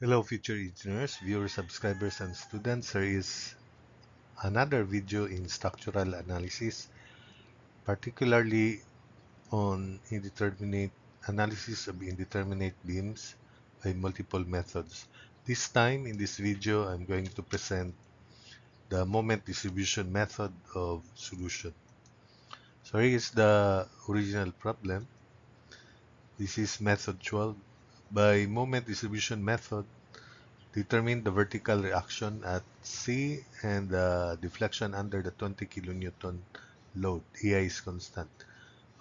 Hello, future engineers, viewers, subscribers, and students. There is another video in structural analysis, particularly on indeterminate analysis of indeterminate beams by multiple methods. This time in this video, I'm going to present the moment distribution method of solution. So here is the original problem. This is method 12. By moment distribution method, determine the vertical reaction at C and the deflection under the 20 kilonewton load. EI is constant.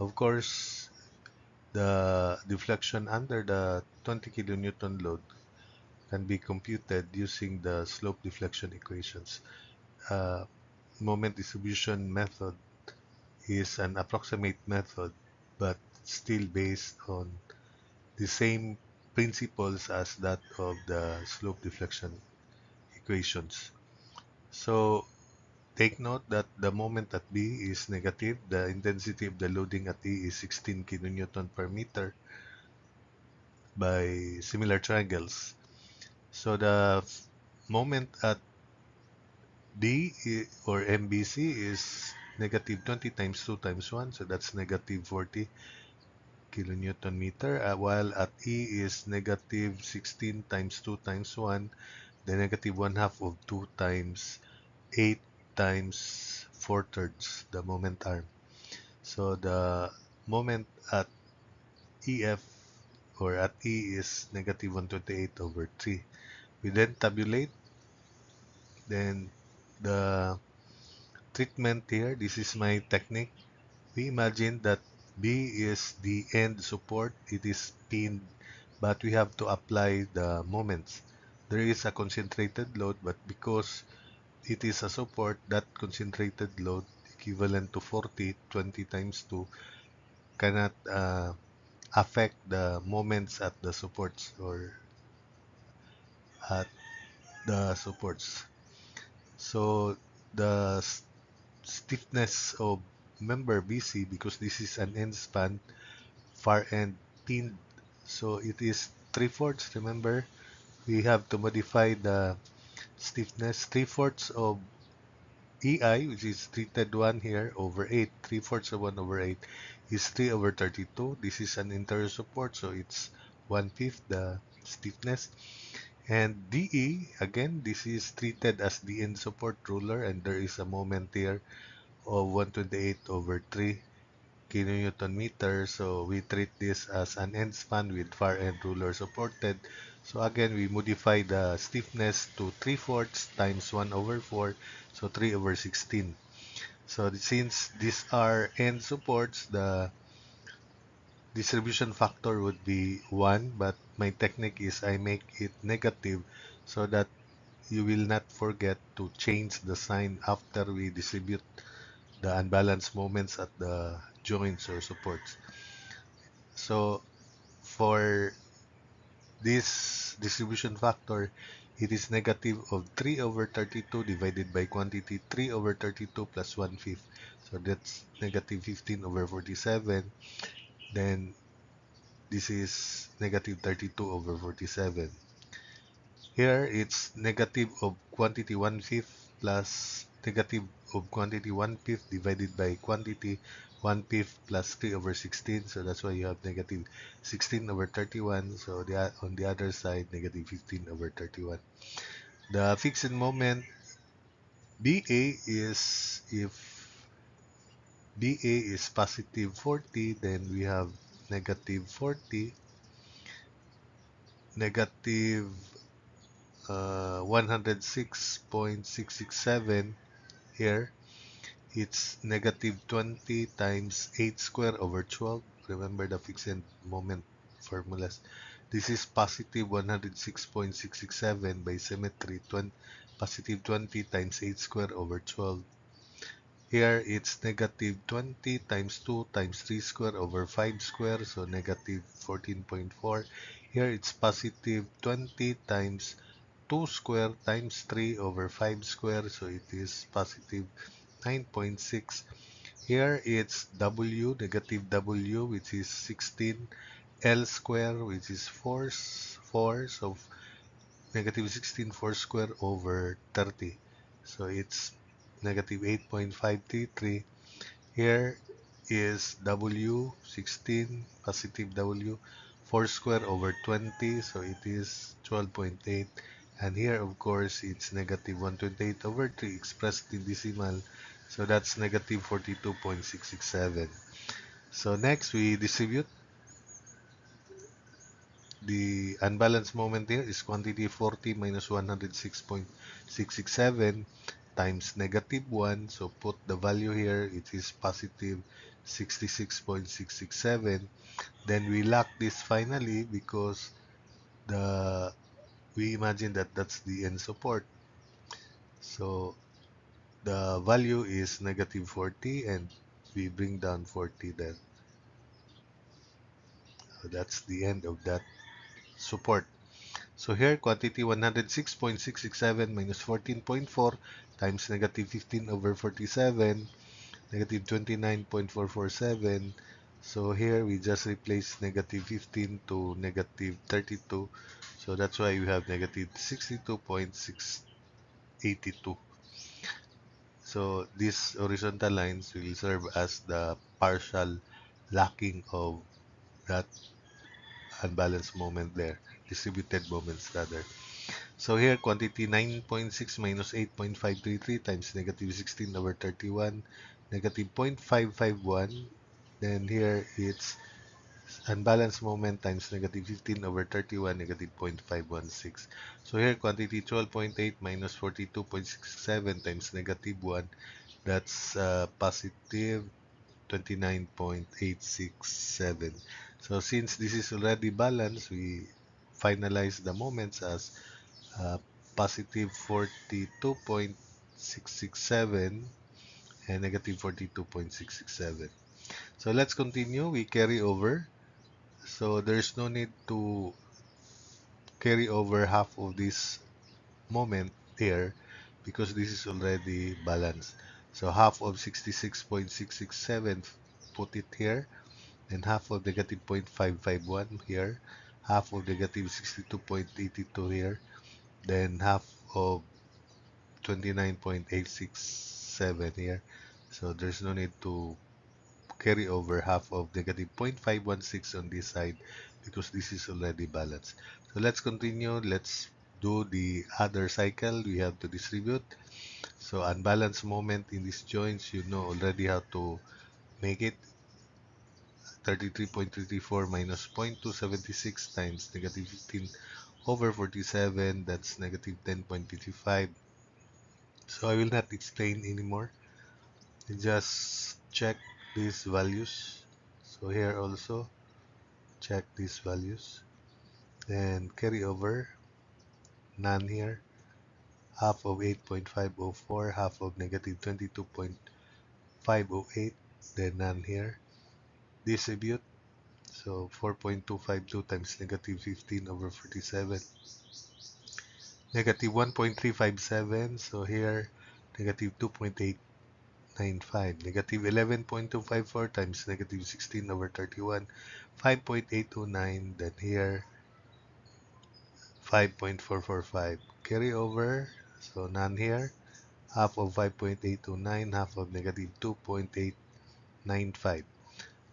Of course, the deflection under the 20 kilonewton load can be computed using the slope deflection equations. Uh, Moment distribution method is an approximate method, but still based on the same principles as that of the slope deflection equations. So take note that the moment at B is negative. The intensity of the loading at E is 16 kilonewton per meter by similar triangles. So the moment at D or MBC is negative 20 times 2 times 1. So that's negative 40 kilonewton meter. While at E is negative 16 times 2 times 1. The negative 1 half of 2 times 8 times 4 thirds, the moment arm. So the moment at EF or at E is negative 128 over 3. We then tabulate. Then the treatment here, this is my technique. We imagine that B is the end support. It is pinned, but we have to apply the moments. There is a concentrated load, but because it is a support, that concentrated load equivalent to 40, 20 times 2, cannot affect the moments at the supports or at the supports. So the stiffness of member BC, because this is an end span, far end pinned, so it is 3/4. Remember, we have to modify the stiffness. 3/4 of EI, which is treated 1 here, over 8. 3/4 of 1 over 8 is 3 over 32. This is an interior support, so it's 1/5 the stiffness. And DE, again, this is treated as the end support ruler, and there is a moment here of 128 over 3 kilonewton meter. So we treat this as an end span with far end ruler supported. So again, we modify the stiffness to 3/4 times 1 over 4, so 3 over 16. So since these are end supports, the distribution factor would be 1, but my technique is I make it negative so that you will not forget to change the sign after we distribute the unbalanced moments at the joints or supports. So for this distribution factor, it is negative of 3 over 32 divided by quantity 3 over 32 plus 1/5. So that's negative 15 over 47. Then this is negative 32 over 47. Here it's negative of quantity 1/5 plus negative of quantity 1/5 divided by quantity 1/5 plus 3 over 16. So that's why you have negative 16 over 31. So on the other side, negative 15 over 31. The fixed moment BA is, if BA is positive 40, then we have negative 40, negative 106.667 here. It's negative 20 times 8 square over 12. Remember the fixed moment formulas. This is positive 106.667 by symmetry, positive 20 times 8 square over 12. Here it's negative 20 times 2 times 3 square over 5 square, so negative 14.4. Here it's positive 20 times 2 square times 3 over 5 square, so it is positive 9.6. Here it's W, negative W, which is 16, L square, which is 4, so negative 16 4 square over 30. So it's negative 8.533. Here is W 16 positive W 4 square over 20, so it is 12.8. And here, of course, it's negative 128 over 3 expressed in decimal, so that's negative 42.667. So next, we distribute the unbalanced moment here is quantity 40 minus 106.667 times negative 1. So put the value here, it is positive 66.667. Then we lock this finally because the we imagine that that's the end support. So the value is negative 40 and we bring down 40 there. So that's the end of that support. So here, quantity 106.667 minus 14.4 times negative 15 over 47, negative 29.447. So here, we just replace negative 15 to negative 32. So that's why we have negative 62.682. So these horizontal lines will serve as the partial locking of that unbalanced moment there, distributed moments rather. So here, quantity 9.6 minus 8.533 times negative 16 over 31, negative 0.551. Then here, it's unbalanced moment times negative 15 over 31, negative 0.516. So here, quantity 12.8 minus 42.67 times negative 1, that's positive 29.867. So since this is already balanced, we finalize the moments as uh, positive 42.667 and negative 42.667. So let's continue. We carry over. So there's no need to carry over half of this moment here because this is already balanced. So half of 66.667, put it here, and half of negative 0.551 here, half of negative 62.82 here, then half of 29.867 here. So there's no need to carry over half of negative 0.516 on this side because this is already balanced. So let's continue. Let's do the other cycle. We have to distribute. So unbalanced moment in these joints, you know already how to make it. 33.34 minus 0.276 times negative 15 over 47, that's negative 10.55. So I will not explain anymore. Just check these values. So here also check these values and carry over none here, half of 8.504, half of negative 22.508, then none here. Distribute, so 4.252 times negative 15 over 47, negative 1.357. So here negative 2.895, negative 11.254 times negative 16 over 31, 5.829. Then here 5.445. Carry over, so none here. Half of 5.829, half of negative 2.895.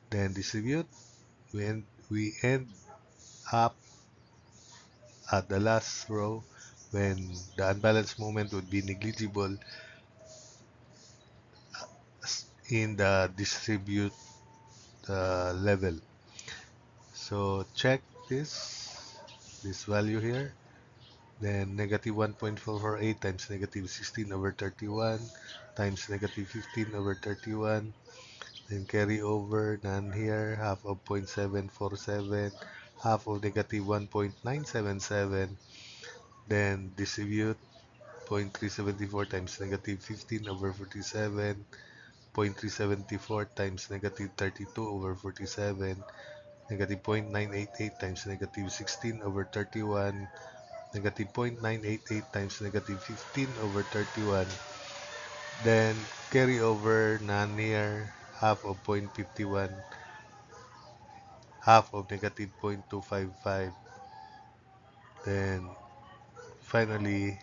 Then distribute. We end up at the last row when the unbalanced moment would be negligible in the distribute level. So check this value here. Then negative 1.448 times negative 16 over 31 times negative 15 over 31. Then carry over none here, half of 0.747, half of negative 1.977. Then distribute 0.374 times negative 15 over 47, 0.374 times negative 32 over 47, negative 0.988 times negative 16 over 31, negative 0.988 times negative 15 over 31, then carry over none here, half of 0.51, half of negative 0.255, then finally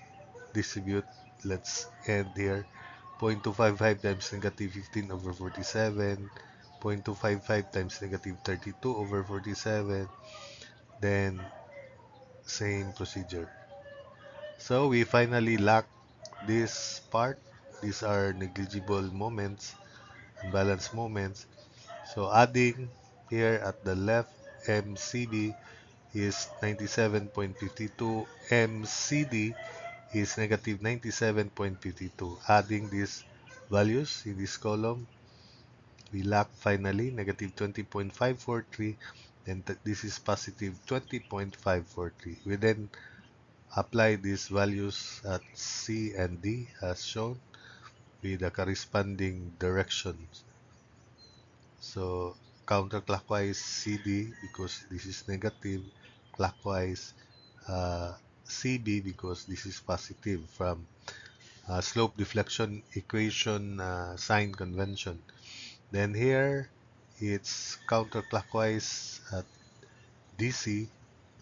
distribute. Let's end here. 0.255 times negative 15 over 47. 0.255 times negative 32 over 47. Then same procedure. So we finally lock this part. These are negligible moments, unbalanced moments. So adding here at the left, MCB is 97.52, MCD is negative 97.52. Adding these values in this column, we lock finally negative 20.543, and this is positive 20.543. We then apply these values at C and D as shown with the corresponding directions. So counterclockwise CD because this is negative, clockwise CB because this is positive from slope deflection equation sign convention. Then here it's counterclockwise at DC,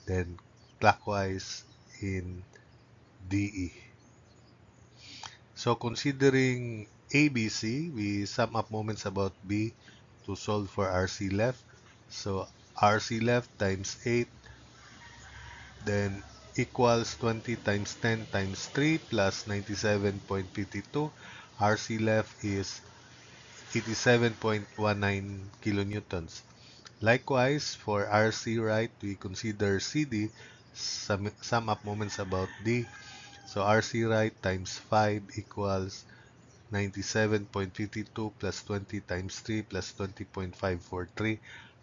then clockwise in DE. So considering ABC, we sum up moments about B to solve for RC left. So RC left times 8 then equals 20 times 10 times 3 plus 97.52. RC left is 87.19 kilonewtons. Likewise, for RC right, we consider CD, sum up moments about D. So RC right times 5 equals 97.52 plus 20 times 3 plus 20.543.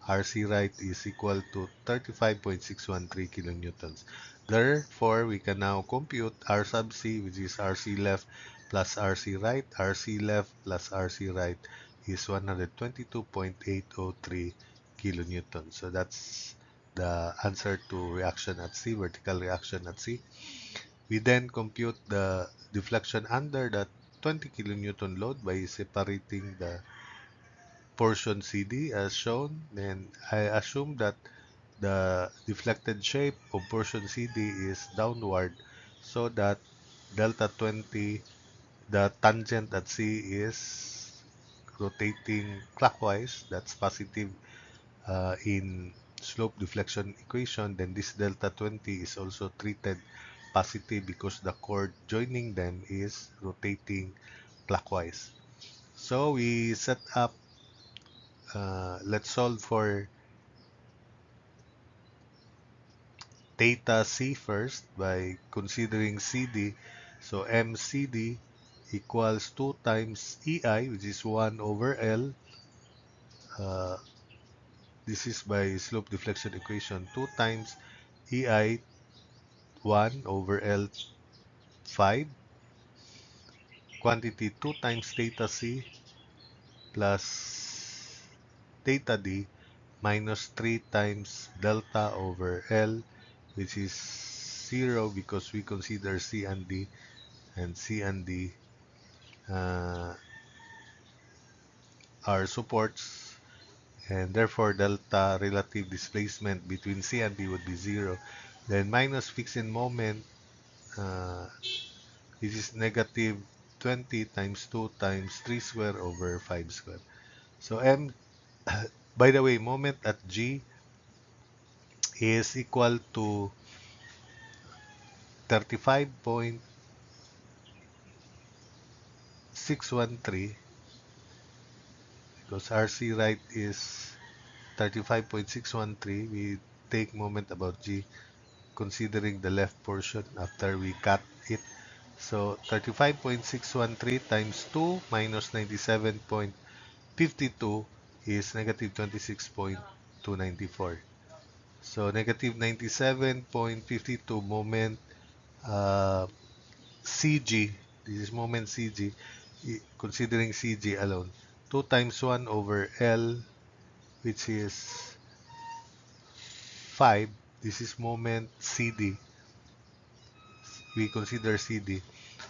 RC right is equal to 35.613 kilonewtons. Therefore, we can now compute R sub C, which is RC left plus RC right. RC left plus RC right is 122.803 kilonewtons. So that's the answer to reaction at C, vertical reaction at C. We then compute the deflection under the 20 kilonewton load by separating the portion CD as shown. Then I assume that the deflected shape of portion CD is downward so that delta 20, the tangent at C is rotating clockwise. That's positive in slope deflection equation. Then this delta 20 is also treated positive because the chord joining them is rotating clockwise. So we set up, let's solve for theta C first by considering CD. So MCD equals 2 times EI, which is 1 over L. Uh, this is by slope deflection equation. 2 times EI 1 over L 5. Quantity 2 times theta C plus theta D minus 3 times delta over L, which is 0 because we consider C and D, and C and D are supports, and therefore delta relative displacement between C and D would be 0. Then minus fixed in moment, this is negative 20 times 2 times 3 square over 5 square. So M, by the way, moment at G is equal to 35.613 because RC right is 35.613. We take moment about G considering the left portion after we cut it. So 35.613 times 2 minus 97.52 is negative 26.294. So negative 97.52 moment CG, this is moment CG, considering CG alone. 2 times 1 over L, which is 5. This is moment CD. We consider CD.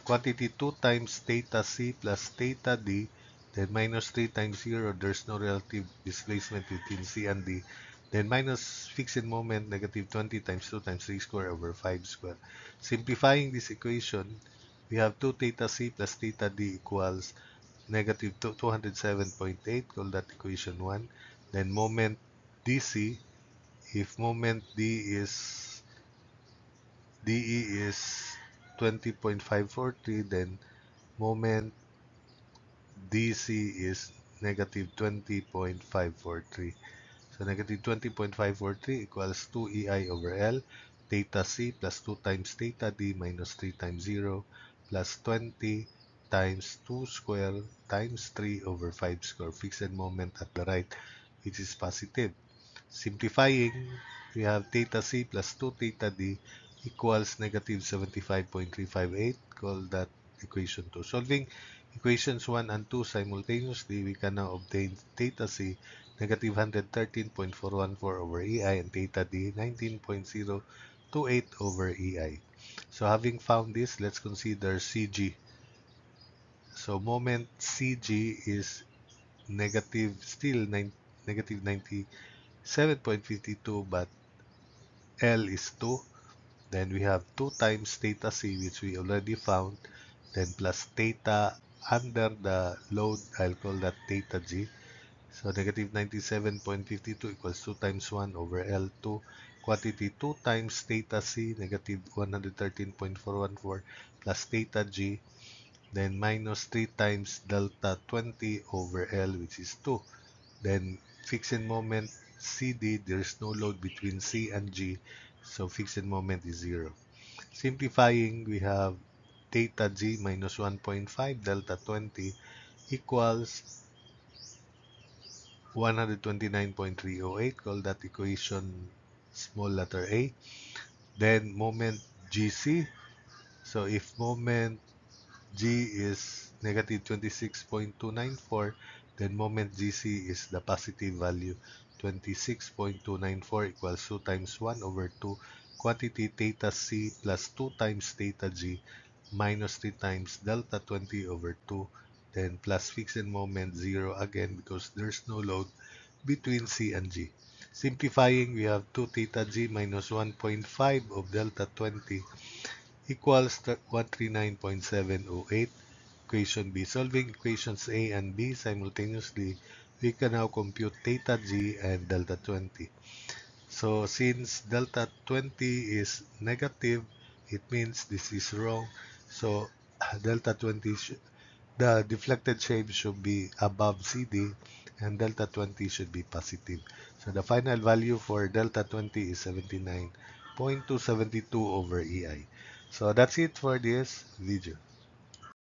Quantity 2 times theta C plus theta D, then minus 3 times 0. There's no relative displacement between C and D. Then minus fixed moment, negative 20 times 2 times 3 square over 5 square. Simplifying this equation, we have 2 theta c plus theta d equals negative 207.8. Call that equation 1. Then moment dc, if moment de is 20.543, then moment dc is negative 20.543. So negative 20.543 equals 2 EI over L, theta C plus 2 times theta D minus 3 times 0 plus 20 times 2 square times 3 over 5 square. Fixed moment at the right, which is positive. Simplifying, we have theta C plus 2 theta D equals negative 75.358. Call that equation 2. Solving equations 1 and 2 simultaneously, we can now obtain theta C negative 113.414 over EI and theta D 19.028 over EI. So having found this, let's consider CG. So moment CG is negative, still negative 97.52, but L is 2. Then we have 2 times theta C, which we already found. Then plus theta under the load, I'll call that theta G. So negative 97.52 equals 2 times 1 over L2. Quantity 2 times theta C, negative 113.414 plus theta G. Then minus 3 times delta 20 over L, which is 2. Then fixed moment CD, there's no load between C and G, so fixed moment is 0. Simplifying, we have theta G minus 1.5 delta 20 equals 129.308. Call that equation small letter A. Then moment GC. So if moment G is negative 26.294, then moment GC is the positive value. 26.294 equals 2 times 1 over 2 quantity theta C plus 2 times theta G minus 3 times delta 20 over 2, then plus fixed moment 0 again because there's no load between C and G. Simplifying, we have 2 theta G minus 1.5 of delta 20 equals 139.708. Equation B. Solving equations A and B simultaneously, we can now compute theta G and delta 20. So since delta 20 is negative, it means this is wrong. So delta 20, the deflected shape should be above CD and delta 20 should be positive. So the final value for delta 20 is 79.272 over EI. So that's it for this video.